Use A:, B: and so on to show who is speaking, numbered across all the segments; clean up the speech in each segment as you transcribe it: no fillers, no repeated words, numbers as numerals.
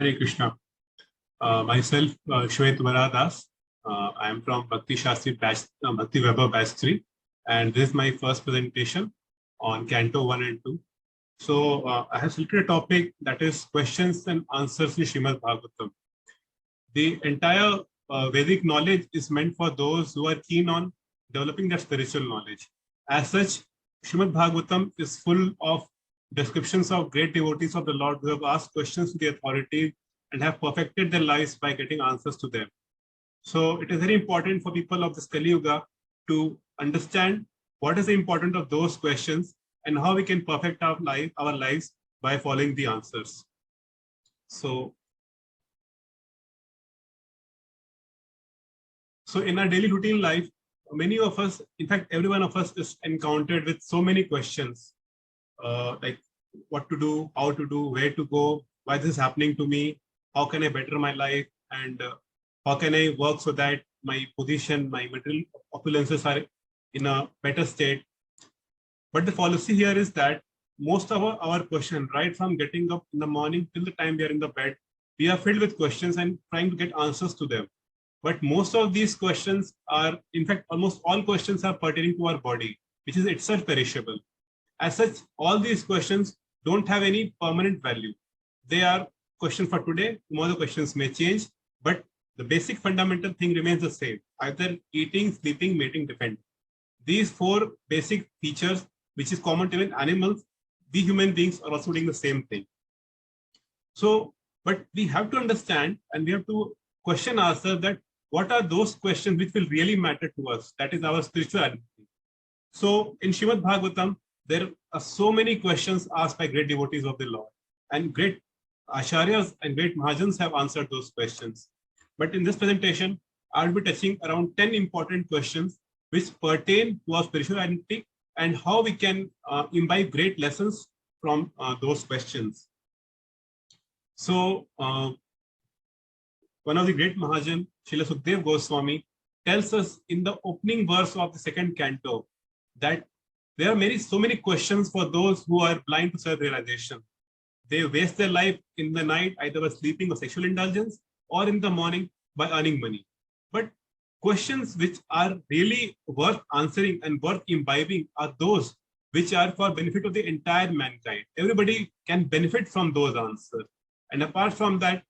A: Hare Krishna. Myself, Shwet Varadas. I am from Bhakti Shastri batch, Bhakti Vaibhav batch 3, and this is my first presentation on Canto 1 and 2. So I have selected a topic that is questions and answers in Srimad Bhagavatam. The entire Vedic knowledge is meant for those who are keen on developing their spiritual knowledge. As such, Srimad Bhagavatam is full of descriptions of great devotees of the Lord who have asked questions to the authority and have perfected their lives by getting answers to them. So it is very important for people of this Kali Yuga to understand what is the importance of those questions and how we can perfect our lives by following the answers. So in our daily routine life, many of us, in fact, every one of us is encountered with so many questions, like what to do, how to do, where to go, why this is happening to me, how can I better my life, and how can I work so that my position, my material opulences are in a better state. But the policy here is that most of our question, right from getting up in the morning till the time we are in the bed, we are filled with questions and trying to get answers to them. But most of these questions are, in fact, almost all questions are pertaining to our body, which is itself perishable. As such, all these questions don't have any permanent value. They are questions for today. Tomorrow the questions may change, but the basic fundamental thing remains the same: either eating, sleeping, mating, defending. These four basic features, which is common to even animals, we human beings are also doing the same thing. So, but we have to understand and we have to question ourselves that what are those questions which will really matter to us? That is our spiritual identity. So in Srimad Bhagavatam, there are so many questions asked by great devotees of the Lord, and great Acharyas and great Mahajans have answered those questions. But in this presentation, I'll be touching around 10 important questions which pertain to our spiritual identity and how we can imbibe great lessons from those questions. So one of the great Mahajan, Srila Sukdev Goswami, tells us in the opening verse of the second canto that there are so many questions for those who are blind to self-realization. They waste their life in the night either by sleeping or sexual indulgence, or in the morning by earning money. But questions which are really worth answering and worth imbibing are those which are for benefit of the entire mankind. Everybody can benefit from those answers. And apart from that,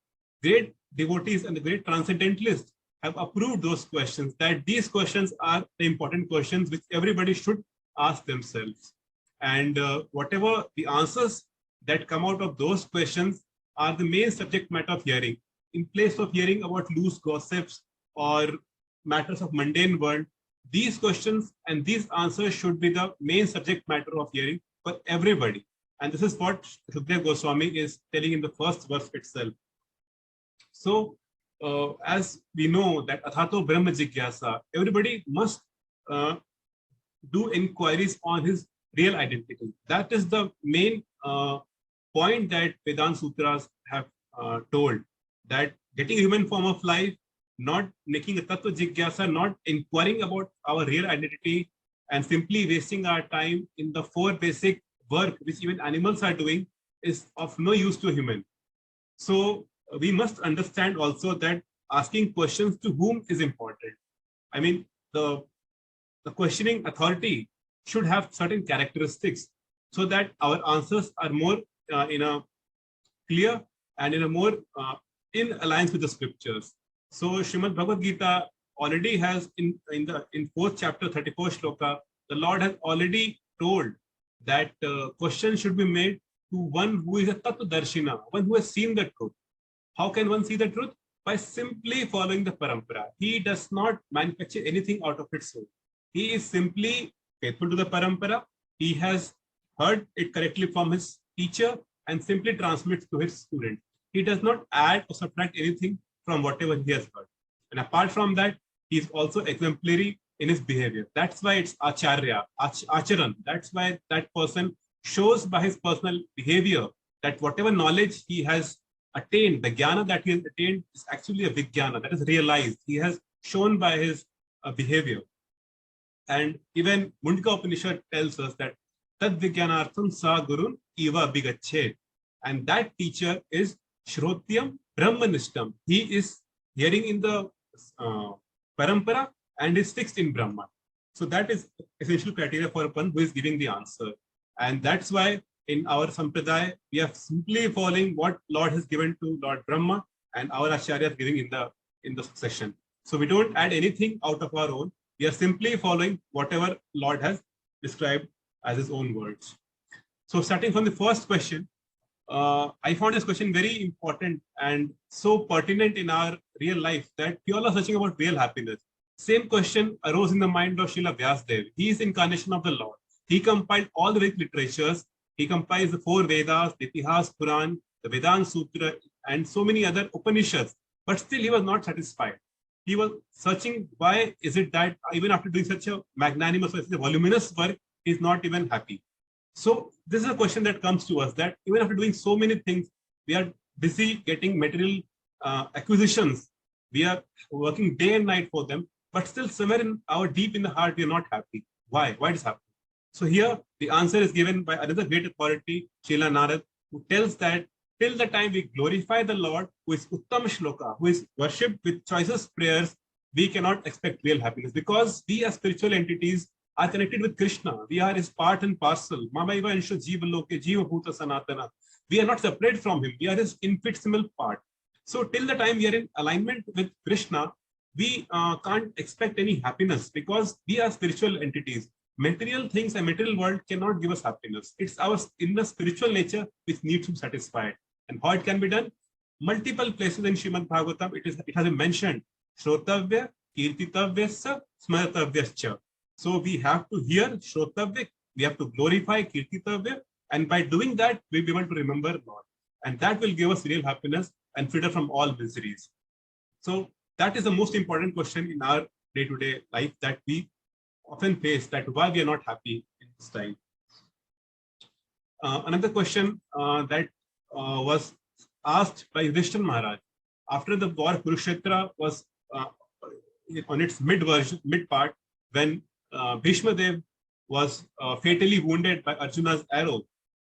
A: great devotees and the great transcendentalists have approved those questions, that these questions are the important questions which everybody should ask themselves. And whatever the answers that come out of those questions are the main subject matter of hearing. In place of hearing about loose gossips or matters of mundane world, these questions and these answers should be the main subject matter of hearing for everybody. And this is what Sukdev Goswami is telling in the first verse itself. So as we know that Athato Brahma Jigyasa, everybody must do inquiries on his real identity. That is the main point that Vedanta Sutras have told, that getting a human form of life, not making a Tattva Jigyasa, not inquiring about our real identity, and simply wasting our time in the four basic work which even animals are doing, is of no use to a human. So we must understand also that asking questions to whom is important. I mean, the questioning authority should have certain characteristics so that our answers are more in a clear and in a more in alliance with the scriptures. So Srimad Bhagavad Gita already has in 4th chapter 34th shloka, the Lord has already told that questions should be made to one who is a Tattva Darshina, one who has seen the truth. How can one see the truth? By simply following the parampara. He does not manufacture anything out of its own. He is simply faithful to the parampara. He has heard it correctly from his teacher and simply transmits to his student. He does not add or subtract anything from whatever he has heard. And apart from that, he is also exemplary in his behavior. That's why it's Acharya, Acharan. That's why that person shows by his personal behavior that whatever knowledge he has attained, the jnana that he has attained is actually a vijnana, that is realized. He has shown by his behavior. And even Mundaka Upanishad tells us that Tad Vijnanartham Sa Gurun Eva Bigachet. And that teacher is Shrotyam Brahmanishtam. He is hearing in the parampara and is fixed in Brahman. So that is essential criteria for one who is giving the answer. And that's why in our Sampradaya, we are simply following what Lord has given to Lord Brahma and our Acharya is giving in the succession. So we don't add anything out of our own. We are simply following whatever Lord has described as his own words. So starting from the first question, I found this question very important and so pertinent in our real life that we all are searching about real happiness. Same question arose in the mind of Srila Vyasdev. He is incarnation of the Lord. He compiled all the Vedic literatures. He compiled the 4 Vedas, the Itihas, Puran, the Vedanta Sutra, and so many other Upanishads. But still, he was not satisfied. He was searching why is it that even after doing such a magnanimous, voluminous work, he is not even happy. So this is a question that comes to us that even after doing so many things, we are busy getting material acquisitions. We are working day and night for them, but still somewhere in our deep in the heart, we are not happy. Why? Why is happening? So here the answer is given by another great authority, Srila Narad, who tells that till the time we glorify the Lord, who is Uttam Shloka, who is worshipped with choicest prayers, we cannot expect real happiness because we as spiritual entities are connected with Krishna. We are his part and parcel. Mamaiva Ansha Jiva Loke, Jiva Bhuta Sanatana. We are not separate from him. We are his infinitesimal part. So till the time we are in alignment with Krishna, we can't expect any happiness because we are spiritual entities. Material things and material world cannot give us happiness. It's our inner spiritual nature which needs to be satisfied. And how it can be done? Multiple places in Srimad Bhagavatam, it has been mentioned. Shrotavya, Kirtitavya, Smaratavyascha. So we have to hear Shrotavya, we have to glorify Kirtitavya, and by doing that, we'll be able to remember Lord. And that will give us real happiness and freedom from all miseries. So that is the most important question in our day-to-day life that we often face, that why we are not happy in this time. Another question that was asked by Yudhishthira Maharaj after the war Kurukshetra was on its mid part, when Bhishma Dev was fatally wounded by Arjuna's arrow.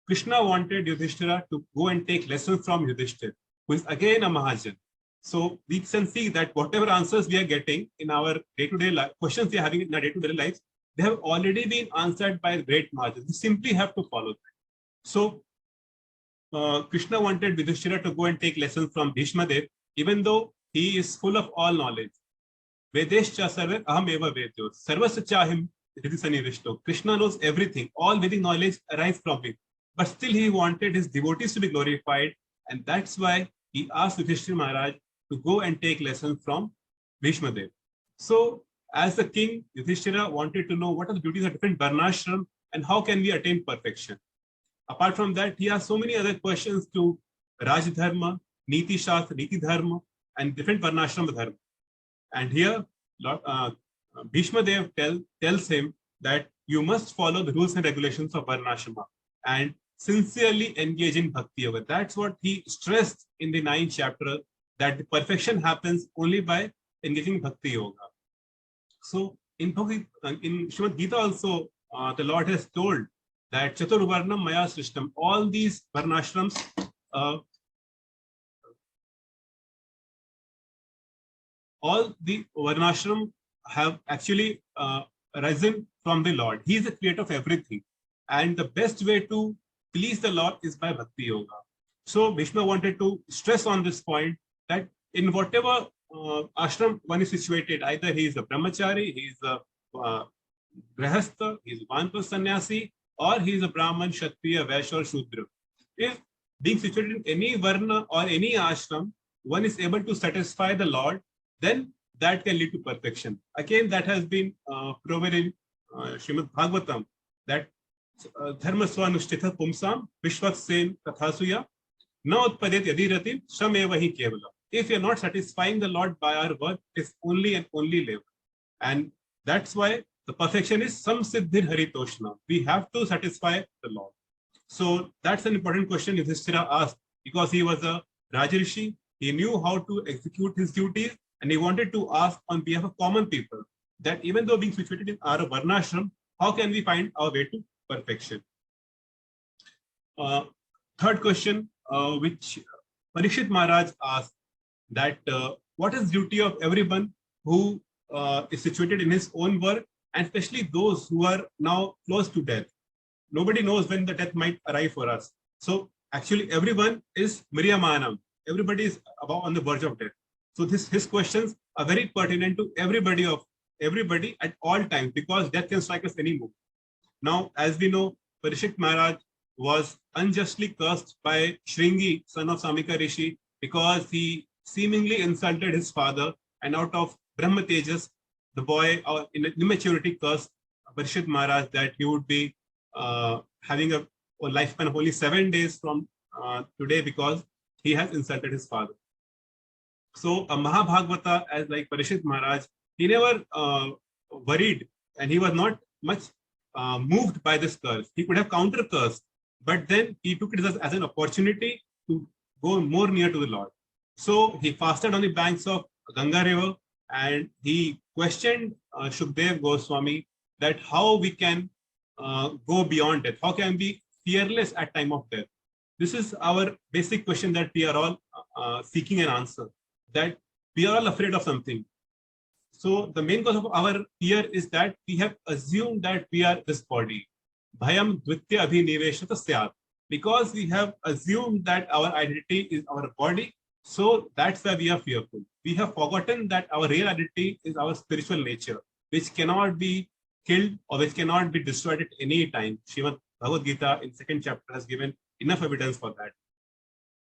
A: Krishna wanted Yudhishthira to go and take lessons from Yudhishthira, who is again a Mahajan. So we can see that whatever answers we are getting in our day-to-day life, questions we are having in our day-to-day lives, they have already been answered by great Mahajans. We simply have to follow them. So Krishna wanted Yudhishthira to go and take lessons from Bhishma Dev, even though he is full of all knowledge. Vedescha sarve aham eva vedyo, sarvasya chahim hridisani vishto. Krishna knows everything. All Vedic knowledge arises from him. But still he wanted his devotees to be glorified. And that's why he asked Yudhishthira Maharaj to go and take lessons from Bhishma Dev. So as the king, Yudhishthira wanted to know what are the duties of different varnashram and how can we attain perfection. Apart from that, he has so many other questions to Raj Dharma, Niti Shastra, Niti Dharma, and different varnashram dharma. And here, Bhishma Dev tells him that you must follow the rules and regulations of varnashrama and sincerely engage in Bhakti Yoga. That's what he stressed in the 9th chapter, that the perfection happens only by engaging Bhakti Yoga. So in Srimad Gita also, the Lord has told that Chaturvarnam Maya Srishtam, all these varnashrams, all the varnashram have actually arisen from the Lord. He is the creator of everything. And the best way to please the Lord is by Bhakti Yoga. So Bhishma wanted to stress on this point that in whatever ashram one is situated, either he is a brahmachari, he is a grahastha, he is a vanpa sannyasi, or he is a brahman, kshatriya, vaishya, or shudra. If being situated in any varna or any ashram, one is able to satisfy the Lord, then that can lead to perfection. Again, that has been proven in Srimad Bhagavatam, that dharma swanushtitha pumsam vishvat sen kathasuya na utpadet yadiratim shrameva hi kevala. If you're not satisfying the Lord by our work, it's only and only labor. And that's why the perfection is samsiddhir haritoshna. We have to satisfy the Lord. So that's an important question Yudhishthira asked, because he was a Rajrishi. He knew how to execute his duties, and he wanted to ask on behalf of common people that even though being situated in our varnashram, how can we find our way to perfection? Third question, which Parikshit Maharaj asked that what is duty of everyone who is situated in his own work, and especially those who are now close to death. Nobody knows when the death might arrive for us. So actually everyone is Miriyamanam. Everybody is about on the verge of death. So his questions are very pertinent to everybody at all times, because death can strike us any moment. Now, as we know, Parikshit Maharaj was unjustly cursed by Shringi, son of Samika Rishi, because he seemingly insulted his father, and out of Brahma Tejas, the boy in immaturity cursed Parikshit Maharaj that he would be having a lifespan of only 7 days from today, because he has insulted his father. So a Mahabhagavata, as like Parikshit Maharaj, he never worried, and he was not much moved by this curse. He could have counter cursed, but then he took it as an opportunity to go more near to the Lord. So he fasted on the banks of Ganga river, and he questioned Shukdev Goswami that how we can go beyond death. How can we be fearless at time of death? This is our basic question that we are all seeking an answer, that we are all afraid of something. So the main cause of our fear is that we have assumed that we are this body. Bhayam dvitya abhiniveshata syat. Because we have assumed that our identity is our body, so that's why we are fearful. We have forgotten that our real identity is our spiritual nature, which cannot be killed or which cannot be destroyed at any time. Srimad Bhagavad Gita in 2nd chapter has given enough evidence for that.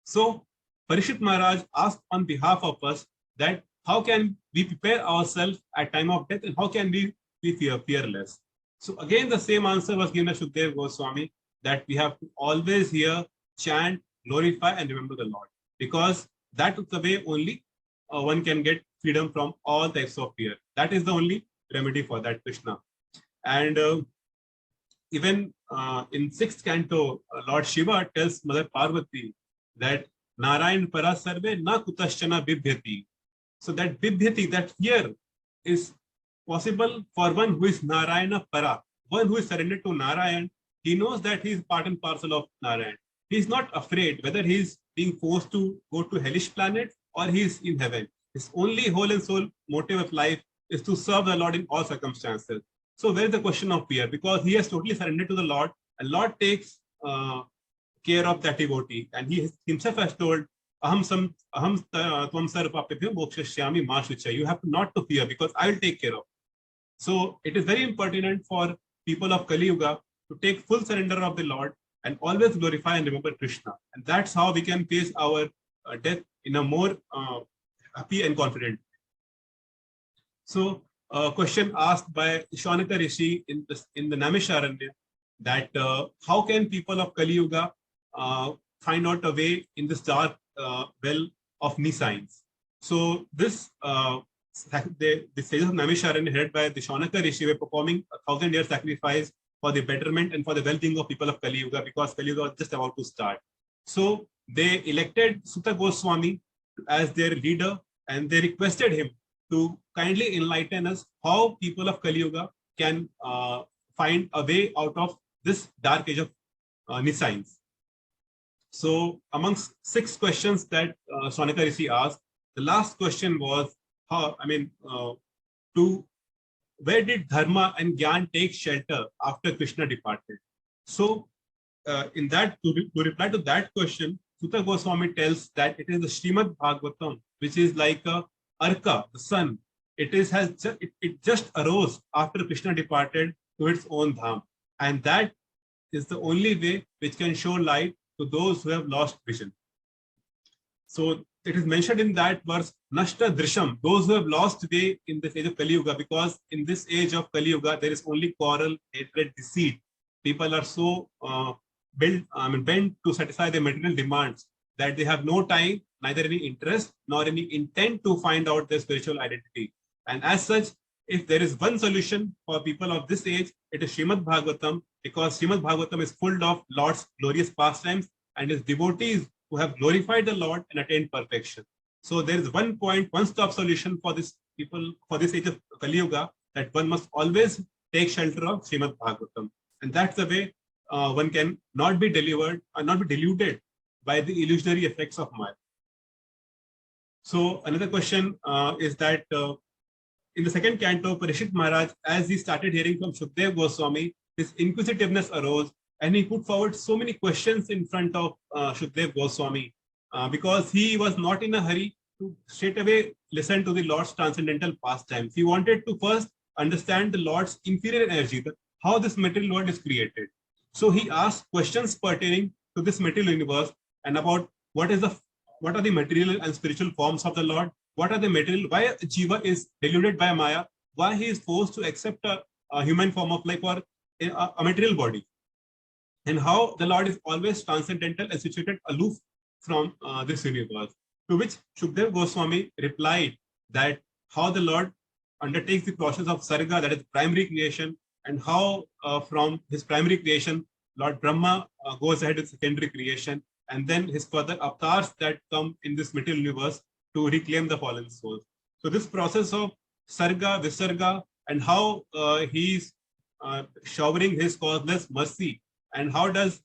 A: So Parikshit Maharaj asked on behalf of us that how can we prepare ourselves at time of death, and how can we be fearless? So again, the same answer was given by Shukdev Goswami, that we have to always hear, chant, glorify, and remember the Lord, because that is the way only one can get freedom from all types of fear. That is the only remedy for that, Krishna. And even in 6th canto, Lord Shiva tells Mother Parvati that Narayan para sarve na kutaschana bibhyati. So that bibhyati, that fear, is possible for one who is Narayana para, one who is surrendered to Narayan. He knows that he is part and parcel of Narayan. He is not afraid whether he is being forced to go to hellish planet or he is in heaven. His only whole and soul motive of life is to serve the Lord in all circumstances. So where is the question of fear? Because he has totally surrendered to the Lord, and Lord takes care of that devotee. And he himself has told, you have to not to fear, because I will take care of. So it is very important for people of Kali Yuga to take full surrender of the Lord and always glorify and remember Krishna. And that's how we can face our death in a more happy and confident. So a question asked by Shaunaka Rishi in the Naimisharanya, that how can people of Kali Yuga find out a way in this dark well of nescience? So this the sages of Naimisharanya, headed by the Shaunaka Rishi, were performing a 1,000-year sacrifice for the betterment and for the well-being of people of Kali Yuga, because Kali Yuga was just about to start. So they elected Suta Goswami as their leader, and they requested him to kindly enlighten us how people of Kali Yuga can find a way out of this dark age of nescience. So amongst 6 questions that Shaunaka Rishi asked, the last question was, where did Dharma and Gyan take shelter after Krishna departed? So in that, to reply to that question, Suta Goswami tells that it is the Srimad Bhagavatam, which is like a Arka, the sun. It just arose after Krishna departed to its own dham, and that is the only way which can show light to those who have lost vision. So it is mentioned in that verse, Nashta Drisham, those who have lost way in this age of Kali Yuga, because in this age of Kali Yuga, there is only quarrel, hatred, deceit. People are so bent to satisfy their material demands that they have no time, neither any interest nor any intent to find out their spiritual identity. And as such, if there is one solution for people of this age, it is Srimad Bhagavatam, because Srimad Bhagavatam is full of Lord's glorious pastimes and his devotees who have glorified the Lord and attained perfection. So there is one-stop solution for this people, for this age of Kali Yuga, that one must always take shelter of Srimad Bhagavatam. And that's the way one can not be delivered or not be deluded by the illusionary effects of Maya. So another question is that in the second canto, Parishit Maharaj, as he started hearing from Shukdev Goswami, his inquisitiveness arose and he put forward so many questions in front of Shukdev Goswami because he was not in a hurry to straight away listen to the Lord's transcendental pastimes. He wanted to first understand the Lord's inferior energy, how this material world is created. So he asked questions pertaining to this material universe and about what are the material and spiritual forms of the Lord, what are the material, why Jiva is deluded by Maya, why he is forced to accept a human form of life or a material body, and how the Lord is always transcendental and situated aloof from this universe. To which Shukdev Goswami replied that how the Lord undertakes the process of Sarga, that is primary creation, and how from his primary creation, Lord Brahma goes ahead with secondary creation, and then his further avatars that come in this material universe to reclaim the fallen souls. So this process of Sarga, Visarga, and how he's showering his causeless mercy, and how does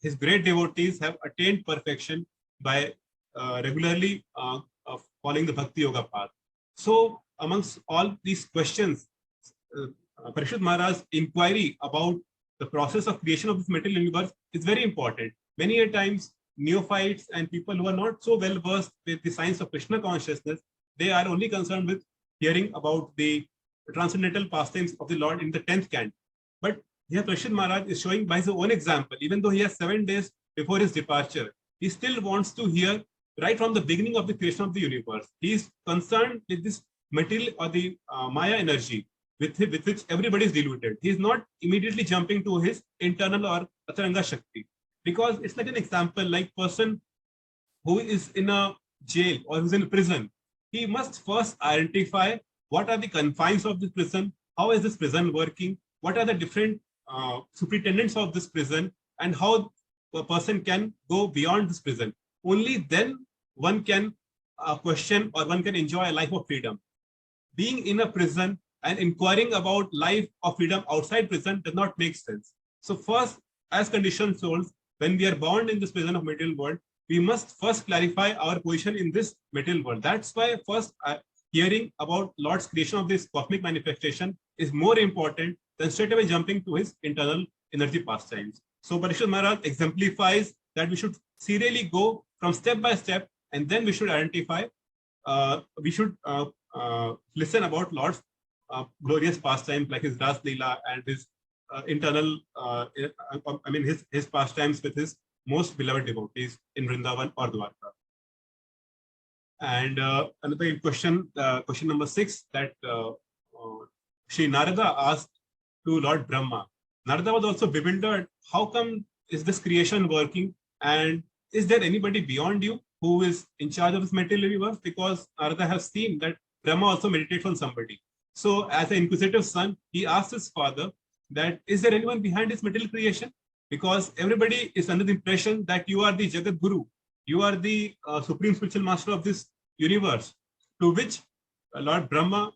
A: his great devotees have attained perfection by regularly following the Bhakti Yoga path. So amongst all these questions, Parishit Maharaj's inquiry about the process of creation of this material universe is very important. Many a times, neophytes and people who are not so well versed with the science of Krishna consciousness, they are only concerned with hearing about the transcendental pastimes of the Lord in the 10th canto. But here Parishit Maharaj is showing by his own example, even though he has 7 days before his departure, he still wants to hear right from the beginning of the creation of the universe. He is concerned with this material or the Maya energy with which everybody is deluded. He is not immediately jumping to his internal or Ataranga Shakti. Because it's like an example, like person who is in a jail or who's in a prison, he must first identify what are the confines of this prison, how is this prison working, what are the different superintendents of this prison, and how a person can go beyond this prison. Only then one can question or one can enjoy a life of freedom. Being in a prison and inquiring about life of freedom outside prison does not make sense. So first, as conditioned souls, when we are bound in this prison of material world, we must first clarify our position in this material world. That's why first hearing about Lord's creation of this cosmic manifestation is more important than straight away jumping to his internal energy pastimes. So Parishit Maharaj exemplifies that we should serially go from step by step, and then we should identify, we should listen about Lord's glorious pastimes like his Ras Leela and his internal, his pastimes with his most beloved devotees in Vrindavan or Dwarka. And another question, question number 6, that Sri Narada asked to Lord Brahma. Narada was also bewildered. How come is this creation working? And is there anybody beyond you who is in charge of this material universe? Because Narada has seen that Brahma also meditates on somebody. So as an inquisitive son, he asked his father that, is there anyone behind this material creation? Because everybody is under the impression that you are the Jagat Guru. You are the supreme spiritual master of this universe. To which Lord Brahma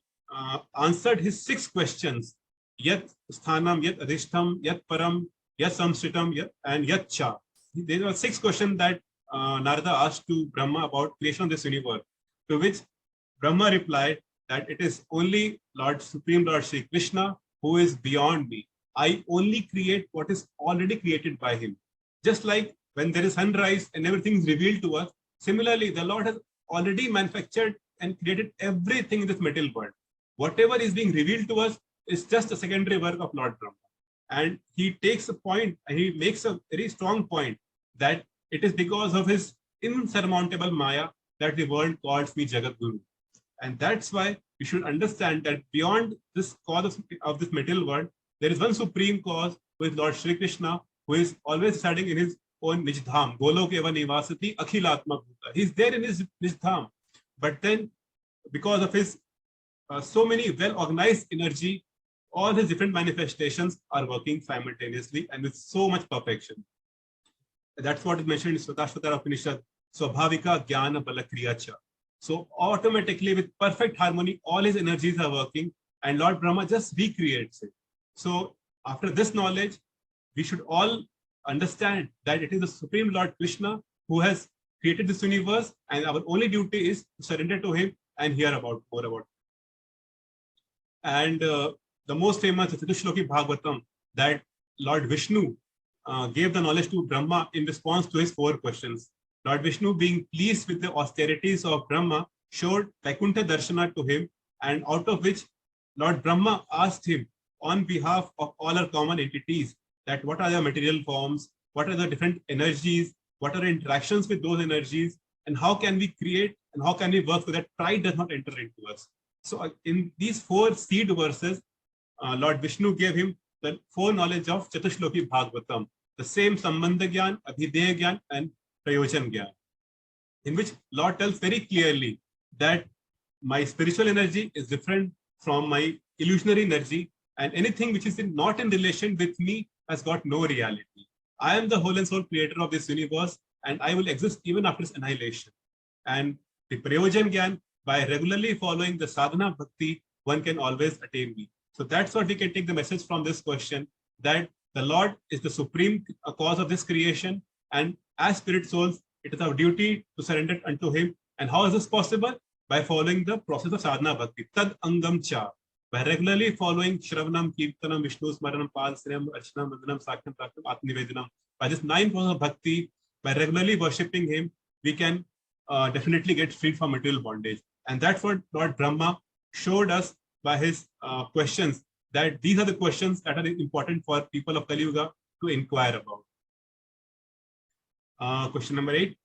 A: answered his 6 questions. Yat sthanam, yat adhishtam, yat param, yat samsritam, and yat cha. There were 6 questions that Narada asked to Brahma about creation of this universe. To which Brahma replied that it is only Supreme Lord Shri Krishna who is beyond me. I only create what is already created by him. Just like when there is sunrise and everything is revealed to us, similarly, the Lord has already manufactured and created everything in this material world. Whatever is being revealed to us is just a secondary work of Lord Brahma. And he takes a point, and he makes a very strong point that it is because of his insurmountable Maya that the world calls me Jagat Guru. And that's why we should understand that beyond this cause of this material world, there is one supreme cause who is Lord Shri Krishna, who is always residing in his own Nijdham. Golok eva nivasati akhilatma bhuta. He's there in his Nijdham. But then, because of his so many well-organized energy, all his different manifestations are working simultaneously and with so much perfection. That's what is mentioned in Svatashvatara Upanishad, Swabhavika Jnana Bala Kriya Cha. So automatically, with perfect harmony, all his energies are working, and Lord Brahma just recreates it. So after this knowledge, we should all understand that it is the Supreme Lord Krishna who has created this universe, and our only duty is to surrender to him and hear more about it. And the most famous Chatushloki Bhagavatam, that Lord Vishnu gave the knowledge to Brahma in response to his 4 questions. Lord Vishnu, being pleased with the austerities of Brahma, showed Vaikuntha Darshana to him, and out of which Lord Brahma asked him on behalf of all our common entities that what are the material forms, what are the different energies, what are interactions with those energies, and how can we create and how can we work so that pride does not enter into us. So in these 4 seed verses, Lord Vishnu gave him the 4 knowledge of Chatushloki Bhagavatam, the same Sambandha Gyan, Abhideya Gyan, and Prayojan Gyan, in which Lord tells very clearly that my spiritual energy is different from my illusionary energy, and anything which is not in relation with me has got no reality. I am the whole and soul creator of this universe, and I will exist even after its annihilation. And the Prayojan Gyan, by regularly following the sadhana bhakti, one can always attain me. So that's what we can take the message from this question, that the Lord is the supreme cause of this creation, and as spirit souls, it is our duty to surrender unto him. And how is this possible? By following the process of sadhana bhakti, tad angam cha, by regularly following Shravanam, Kirtanam, Vishnu Smaranam, Palsriyam, Archanam, Vandanam, Sakhyam, Praktam, Atmanivedanam. By this 9 process of bhakti, by regularly worshipping him, we can definitely get free from material bondage. And that's what Lord Brahma showed us by his questions, that these are the questions that are important for people of Kali Yuga to inquire about. Question number 8.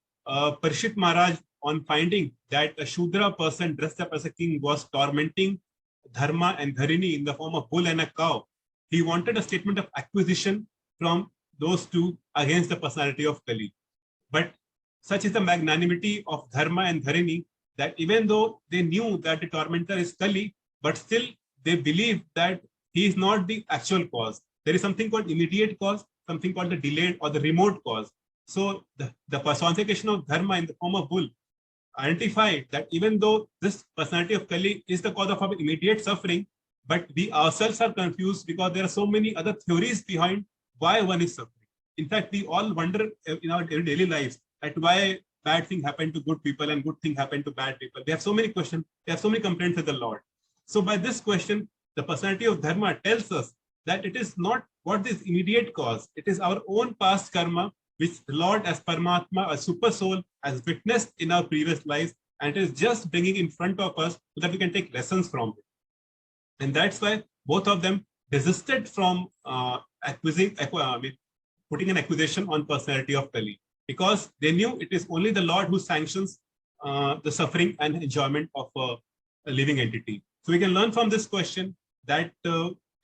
A: Parishit Maharaj, on finding that a Shudra person dressed up as a king was tormenting Dharma and Dharini in the form of bull and a cow, he wanted a statement of acquisition from those two against the personality of Kali. But such is the magnanimity of Dharma and Dharini that even though they knew that the tormentor is Kali, but still they believe that he is not the actual cause. There is something called immediate cause, something called the delayed or the remote cause. So the personification of Dharma in the form of bull identified that even though this personality of Kali is the cause of our immediate suffering, but we ourselves are confused because there are so many other theories behind why one is suffering. In fact, we all wonder in our daily lives at why bad thing happened to good people and good thing happened to bad people. We have so many questions, we have so many complaints with the Lord. So by this question, the personality of Dharma tells us that it is not what is immediate cause, it is our own past karma, which the Lord as Paramatma, a super soul, has witnessed in our previous lives, and it is just bringing in front of us so that we can take lessons from it. And that's why both of them desisted from putting an accusation on personality of Kali, because they knew it is only the Lord who sanctions the suffering and enjoyment of a living entity. So we can learn from this question that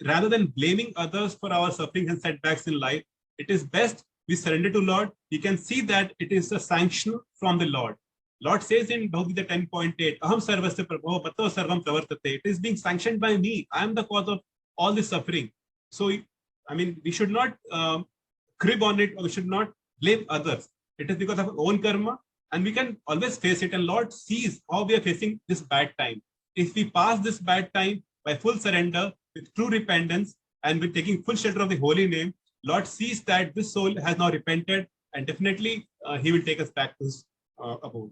A: rather than blaming others for our suffering and setbacks in life, it is best we surrender to Lord. We can see that it is a sanction from the Lord. Lord says in Bhagavad Gita 10.8, Aham sarvasya prabho bhato sarvam pravartate. It is being sanctioned by me. I am the cause of all this suffering. So, I mean, we should not crib on it, or we should not blame others. It is because of our own karma, and we can always face it. And Lord sees how we are facing this bad time. If we pass this bad time by full surrender, with true repentance, and with taking full shelter of the holy name, Lord sees that this soul has now repented, and definitely he will take us back to his abode.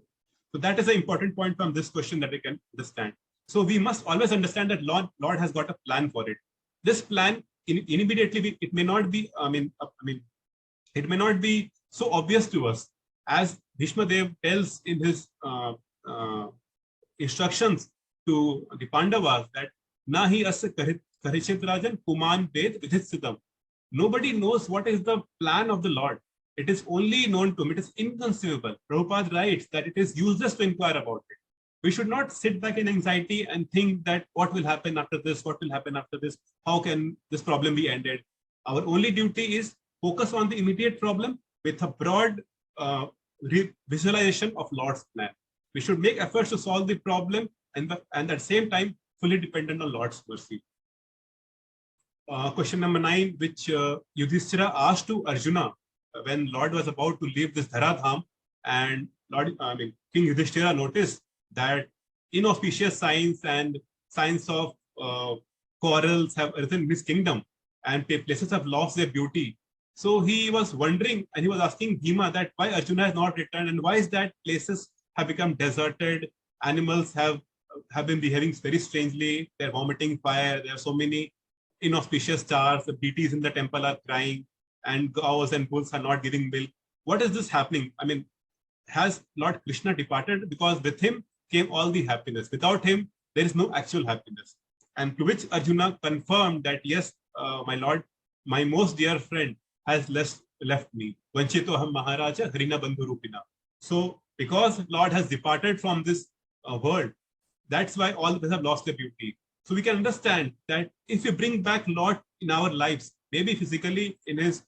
A: So that is an important point from this question that we can understand. So we must always understand that Lord has got a plan for it. This plan, immediately, it may not be, it may not be so obvious to us, as Bhishma Dev tells in his instructions to the Pandavas that Nahi asa Karishit Rajan Kuman Ved Vidhitsitam. Nobody knows what is the plan of the Lord. It is only known to him. It is inconceivable. Prabhupada writes that it is useless to inquire about it. We should not sit back in anxiety and think that what will happen after this, what will happen after this, how can this problem be ended. Our only duty is focus on the immediate problem with a broad visualization of Lord's plan. We should make efforts to solve the problem and at the same time fully dependent on Lord's mercy. Question number 9, which Yudhishthira asked to Arjuna when Lord was about to leave this Dharadham, and King Yudhishthira noticed that inauspicious signs and signs of quarrels have arisen in his kingdom, and places have lost their beauty. So he was wondering and he was asking Bhima that why Arjuna has not returned and why is that places have become deserted, animals have been behaving very strangely, they're vomiting fire, there are so many inauspicious stars, the deities in the temple are crying, and cows and bulls are not giving milk. What is this happening? I mean, has Lord Krishna departed? Because with him came all the happiness. Without him, there is no actual happiness. And to which Arjuna confirmed that, yes, my Lord, my most dear friend has left me. Vanchitoham Maharaja Harina Bandhu Rupina. So, because Lord has departed from this world, that's why all of us have lost their beauty. So we can understand that if we bring back Lord in our lives, maybe physically in his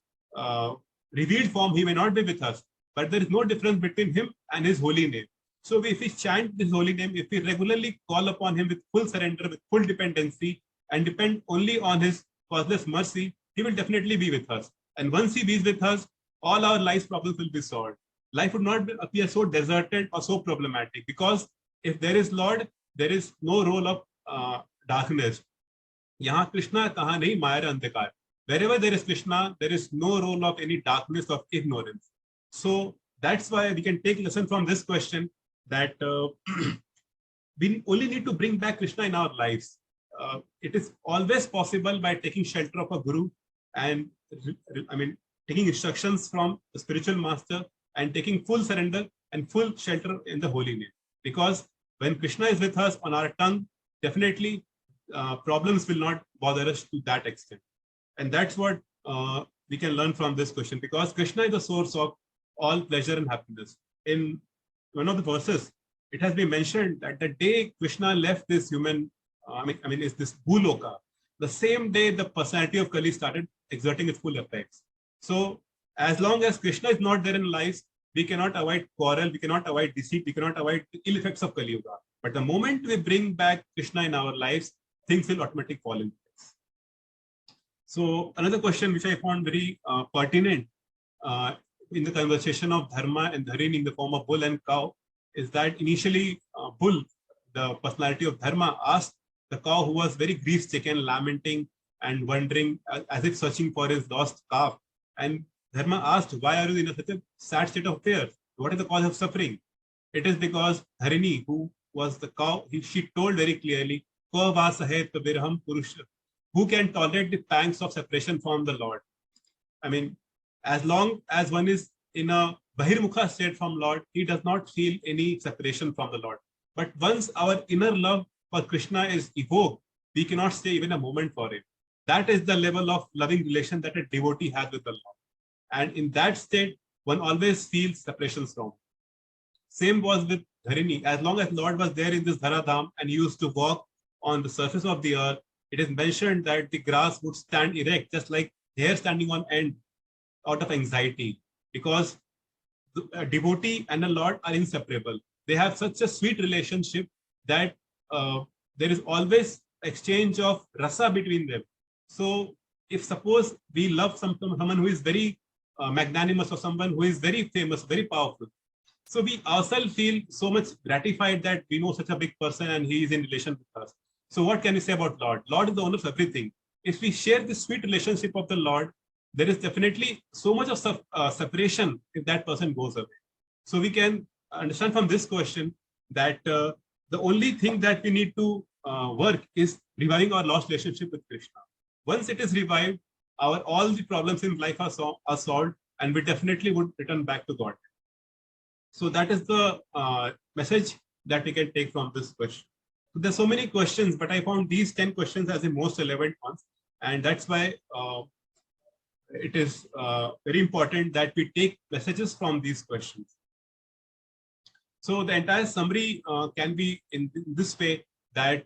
A: revealed form, he may not be with us, but there is no difference between him and his holy name. So if we chant this holy name, if we regularly call upon him with full surrender, with full dependency, and depend only on his causeless mercy, he will definitely be with us. And once he is with us, all our life's problems will be solved. Life would not appear so deserted or so problematic, because if there is Lord, there is no role of darkness. Yahan Krishna, tahan nahi Maya andhakar. Wherever there is Krishna, there is no role of any darkness of ignorance. So that's why we can take lesson from this question that we only need to bring back Krishna in our lives. It is always possible by taking shelter of a guru and taking instructions from the spiritual master and taking full surrender and full shelter in the holy name. Because when Krishna is with us on our tongue, definitely problems will not bother us to that extent. And that's what we can learn from this question, because Krishna is the source of all pleasure and happiness. In one of the verses, it has been mentioned that the day Krishna left this human, is this Bhuloka, the same day the personality of Kali started exerting its full effects. So as long as Krishna is not there in lives, we cannot avoid quarrel, we cannot avoid deceit, we cannot avoid the ill effects of Kali Yuga. But the moment we bring back Krishna in our lives, things will automatically fall in place. So another question which I found very pertinent in the conversation of Dharma and Dharini in the form of bull and cow is that initially Bull, the personality of Dharma, asked the cow, who was very grief-stricken, lamenting and wondering, as if searching for his lost calf. And Dharma asked, why are you in such a sad state of fear? What is the cause of suffering? It is because Dharini, who was the cow, she told very clearly, who can tolerate the pangs of separation from the Lord? I mean, as long as one is in a Bahirmukha state from Lord, he does not feel any separation from the Lord. But once our inner love for Krishna is evoked, we cannot stay even a moment for it. That is the level of loving relation that a devotee has with the Lord. And in that state, one always feels separations from. Same was with Dharini. As long as Lord was there in this Dharadham and he used to walk on the surface of the earth, it is mentioned that the grass would stand erect, just like hair standing on end, out of anxiety, because a devotee and a Lord are inseparable. They have such a sweet relationship that there is always exchange of rasa between them. So if suppose we love someone who is very magnanimous, or someone who is very famous, very powerful, so we ourselves feel so much gratified that we know such a big person and he is in relation with us. So what can we say about Lord? Lord is the owner of everything. If we share this sweet relationship of the Lord, there is definitely so much of separation if that person goes away. So we can understand from this question that the only thing that we need to work is reviving our lost relationship with Krishna. Once it is revived, all the problems in life are solved, and we definitely would return back to God. So that is the message that we can take from this question. So there's so many questions, but I found these 10 questions as the most relevant ones. And that's why it is very important that we take messages from these questions. So the entire summary can be in this way, that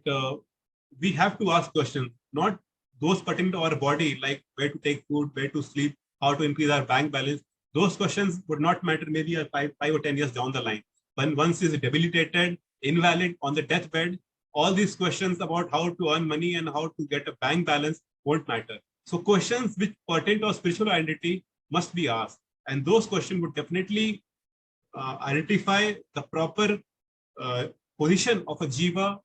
A: we have to ask questions, not those pertaining to our body, like where to take food, where to sleep, how to increase our bank balance. Those questions would not matter maybe 5 or 10 years down the line. When once is debilitated, invalid, on the deathbed, all these questions about how to earn money and how to get a bank balance won't matter. So questions which pertain to our spiritual identity must be asked. And those questions would definitely identify the proper position of a jiva,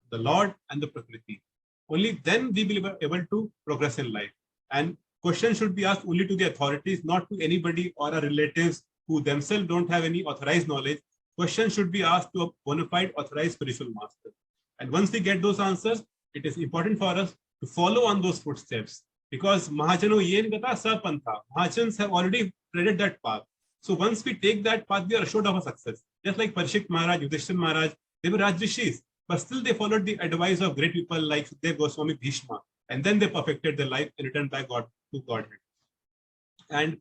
A: the Lord, and the Prakriti. Only then we will be able to progress in life. And Questions should be asked only to the authorities, not to anybody or our relatives who themselves don't have any authorized knowledge. Questions should be asked to a bona fide authorized spiritual master. And once we get those answers, it is important for us to follow on those footsteps, because Mahajano yen gata sapantha. Mahajans have already treaded that path. So once we take that path, we are assured of a success. Just like Parikshit Maharaj, Yudhishthira Maharaj, they were Rajrishis, but still they followed the advice of great people like Sukadeva Goswami, Bhishma, and then they perfected their life and returned back to Godhead. And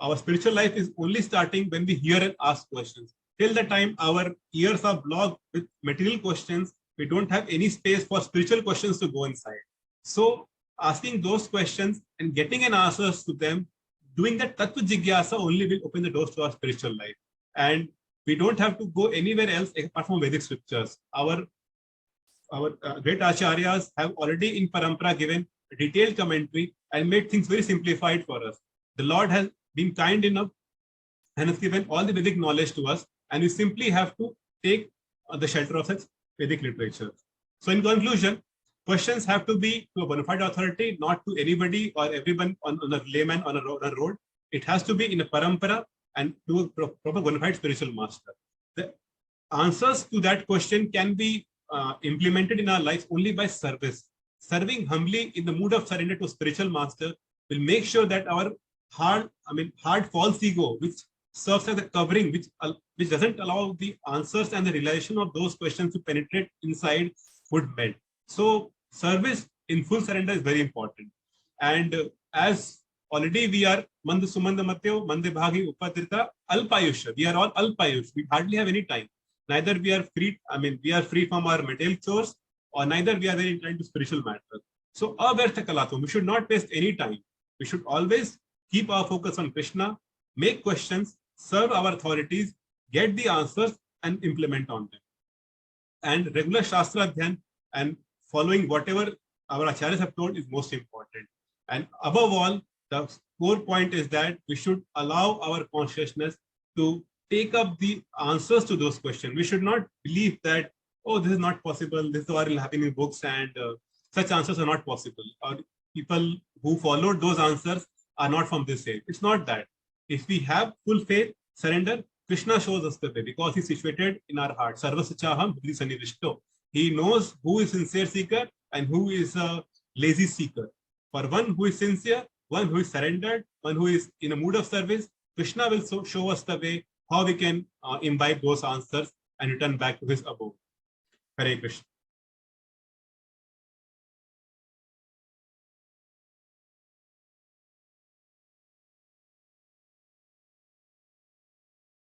A: our spiritual life is only starting when we hear and ask questions. Till the time our ears are blocked with material questions, we don't have any space for spiritual questions to go inside. So asking those questions and getting an answers to them, doing that tattva jigyasa only will open the doors to our spiritual life. And we don't have to go anywhere else apart from Vedic scriptures. Our great acharyas have already in parampara given a detailed commentary and made things very simplified for us. The Lord has been kind enough and has given all the Vedic knowledge to us, and we simply have to take the shelter of such Vedic literature. So in conclusion, questions have to be to a bona fide authority, not to anybody or everyone on a layman on a road. It has to be in a parampara and to a proper bona fide spiritual master. The answers to that question can be implemented in our lives only by service. Serving humbly in the mood of surrender to spiritual master will make sure that our hard false ego, which serves as a covering, which doesn't allow the answers and the realization of those questions to penetrate inside, would melt. So service in full surrender is very important. And as already we are Mand Sumanda Matyo, Mande Bhagi Upadrita, Alpayusha. We are all Alpayush. We hardly have any time. Neither we are free, we are free from our material chores, or neither we are very inclined to spiritual matters. So avartha kalatum, we should not waste any time. We should always keep our focus on Krishna, make questions, serve our authorities, get the answers, and implement on them. And regular Shastra Dhyan and following whatever our acharyas have told is most important. And above all, the core point is that we should allow our consciousness to take up the answers to those questions. We should not believe that, oh, this is not possible, this is what will happen in books, and such answers are not possible. Or people who followed those answers are not from this age. It's not that. If we have full faith, surrender, Krishna shows us the way because he's situated in our heart. Sarvasachaham Hridhi Sanivishto. He knows who is sincere seeker and who is a lazy seeker. For one who is sincere, one who is surrendered, one who is in a mood of service, Krishna will show us the way how we can imbibe those answers and return back to his abode. Hare Krishna.